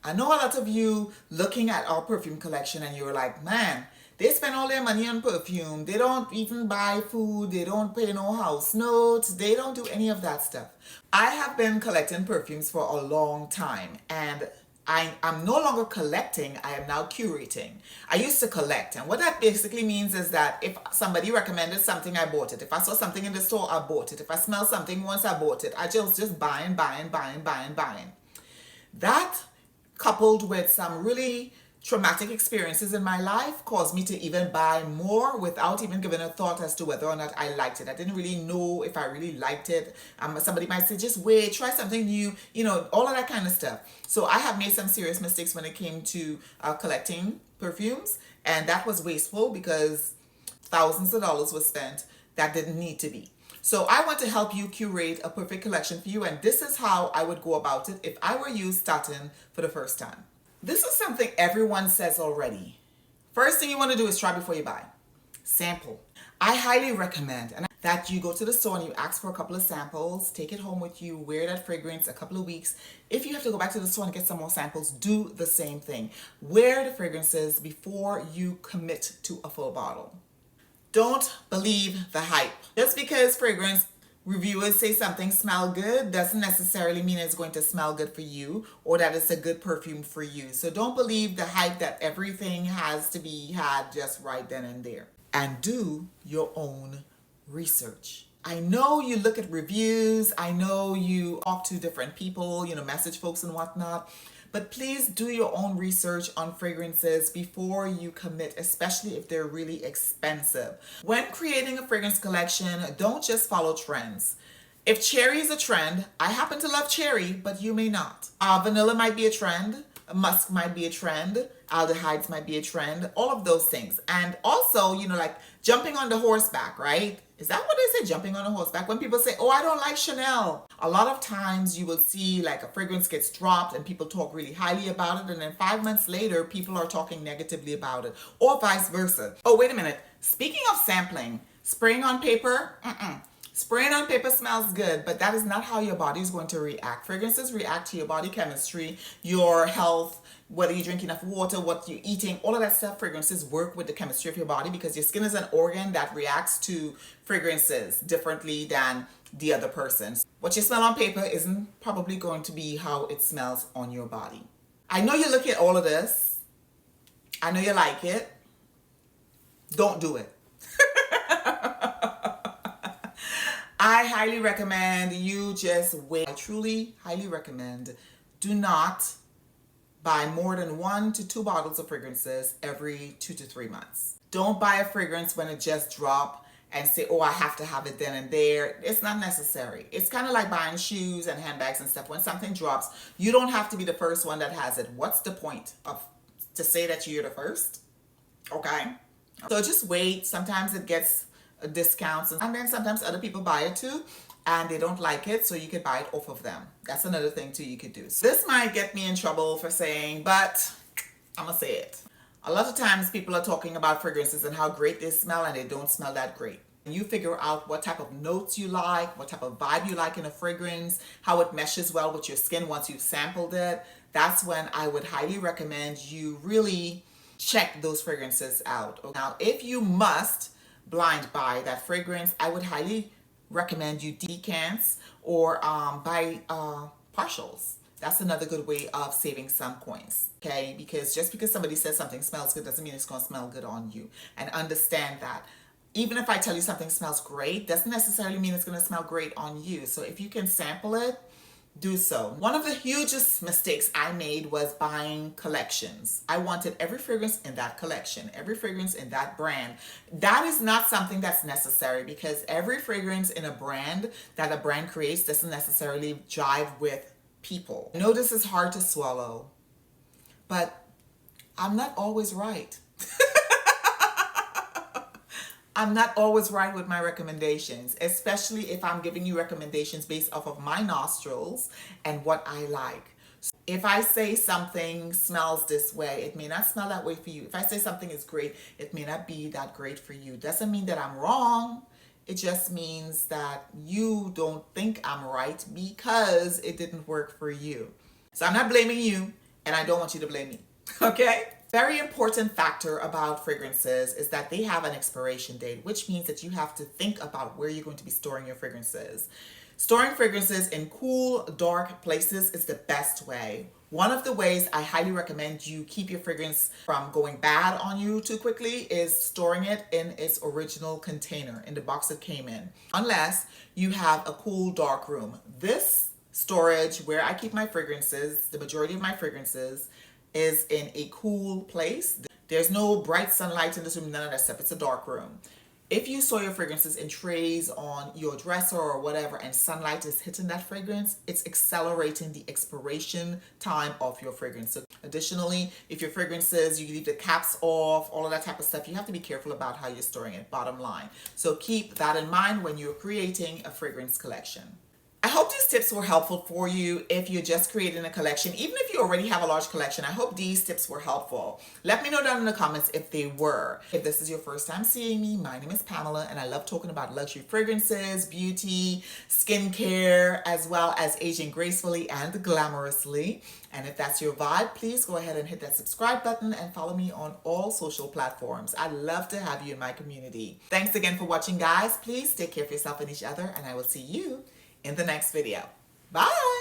I know a lot of you looking at our perfume collection and you're like, man, they spend all their money on perfume. They don't even buy food. They don't pay no house notes. They don't do any of that stuff. I have been collecting perfumes for a long time, and I'm no longer collecting, I am now curating. I used to collect, and what that basically means is that if somebody recommended something, I bought it. If I saw something in the store, I bought it. If I smelled something once, I bought it. I just buying, buying, buying, buying, buying. That, coupled with some really traumatic experiences in my life, caused me to even buy more without even giving a thought as to whether or not I liked it. I didn't really know if I really liked it. Somebody might say, just wait, try something new, all of that kind of stuff. So I have made some serious mistakes when it came to collecting perfumes, and that was wasteful because thousands of dollars was spent that didn't need to be. So I want to help you curate a perfect collection for you, and this is how I would go about it if I were you starting for the first time. This is something everyone says already. First thing you want to do is try before you buy. Sample. I highly recommend that you go to the store and you ask for a couple of samples, take it home with you, wear that fragrance a couple of weeks. If you have to go back to the store and get some more samples, do the same thing. Wear the fragrances before you commit to a full bottle. Don't believe the hype. Just because fragrance reviewers say something smell good doesn't necessarily mean it's going to smell good for you or that it's a good perfume for you. So don't believe the hype that everything has to be had just right then and there. And do your own research. I know you look at reviews, I know you talk to different people, message folks and whatnot, but please do your own research on fragrances before you commit, especially if they're really expensive. When creating a fragrance collection, don't just follow trends. If cherry is a trend, I happen to love cherry, but you may not. Vanilla might be a trend. Musk might be a trend. Aldehydes might be a trend. All of those things. And also, like jumping on the horseback, right? Is that what they say, jumping on a horseback? When people say, oh, I don't like Chanel. A lot of times you will see like a fragrance gets dropped and people talk really highly about it. And then 5 months later, people are talking negatively about it, or vice versa. Oh, wait a minute. Speaking of sampling, spraying on paper, spraying on paper smells good, but that is not how your body is going to react. Fragrances react to your body chemistry, your health, whether you drink enough water, what you're eating, all of that stuff. Fragrances work with the chemistry of your body because your skin is an organ that reacts to fragrances differently than the other person. What you smell on paper isn't probably going to be how it smells on your body. I know you look at all of this. I know you like it. Don't do it. I highly recommend you just wait. I truly highly recommend do not buy more than 1 to 2 bottles of fragrances every 2 to 3 months. Don't buy a fragrance when it just dropped and say, oh, I have to have it then and there. It's not necessary. It's kind of like buying shoes and handbags and stuff. When something drops, you don't have to be the first one that has it. What's the point of to say that you're the first? Okay? So just wait. Sometimes it gets discounts, and then sometimes other people buy it too and they don't like it, so you could buy it off of them. That's another thing too you could do. So this might get me in trouble for saying, but I'm gonna say it. A lot of times people are talking about fragrances and how great they smell, and they don't smell that great. And you figure out what type of notes you like, what type of vibe you like in a fragrance, how it meshes well with your skin once you've sampled it. That's when I would highly recommend you really check those fragrances out. Now, if you must blind buy that fragrance, I would highly recommend you decants or buy partials. That's another good way of saving some coins, okay? Because just because somebody says something smells good doesn't mean it's going to smell good on you. And understand that even if I tell you something smells great, doesn't necessarily mean it's going to smell great on you. So if you can sample it, do so. One of the hugest mistakes I made was buying collections. I wanted every fragrance in that collection, every fragrance in that brand. That is not something that's necessary, because every fragrance in a brand that a brand creates doesn't necessarily jive with people. I know this is hard to swallow, but I'm not always right. I'm not always right with my recommendations, especially if I'm giving you recommendations based off of my nostrils and what I like. So if I say something smells this way, it may not smell that way for you. If I say something is great, it may not be that great for you. Doesn't mean that I'm wrong. It just means that you don't think I'm right because it didn't work for you. So I'm not blaming you. and I don't want you to blame me. Okay? Very important factor about fragrances is that they have an expiration date, which means that you have to think about where you're going to be storing your fragrances. Storing fragrances in cool, dark places is the best way. One of the ways I highly recommend you keep your fragrance from going bad on you too quickly is storing it in its original container, in the box it came in. Unless you have a cool, dark room. This storage where I keep my fragrances, the majority of my fragrances, is in a cool place. There's no bright sunlight in this room, none of that stuff. It's a dark room. If you store your fragrances in trays on your dresser or whatever and sunlight is hitting that fragrance, it's accelerating the expiration time of your fragrance. So additionally, if your fragrances, you leave the caps off, all of that type of stuff, you have to be careful about how you're storing it, bottom line. So keep that in mind when you're creating a fragrance collection. I hope these tips were helpful for you if you're just creating a collection. Even if you already have a large collection, I hope these tips were helpful. Let me know down in the comments if they were. If this is your first time seeing me, my name is Pamela and I love talking about luxury fragrances, beauty, skincare, as well as aging gracefully and glamorously. And if that's your vibe, please go ahead and hit that subscribe button and follow me on all social platforms. I'd love to have you in my community. Thanks again for watching, guys. Please take care of yourself and each other, and I will see you in the next video. Bye!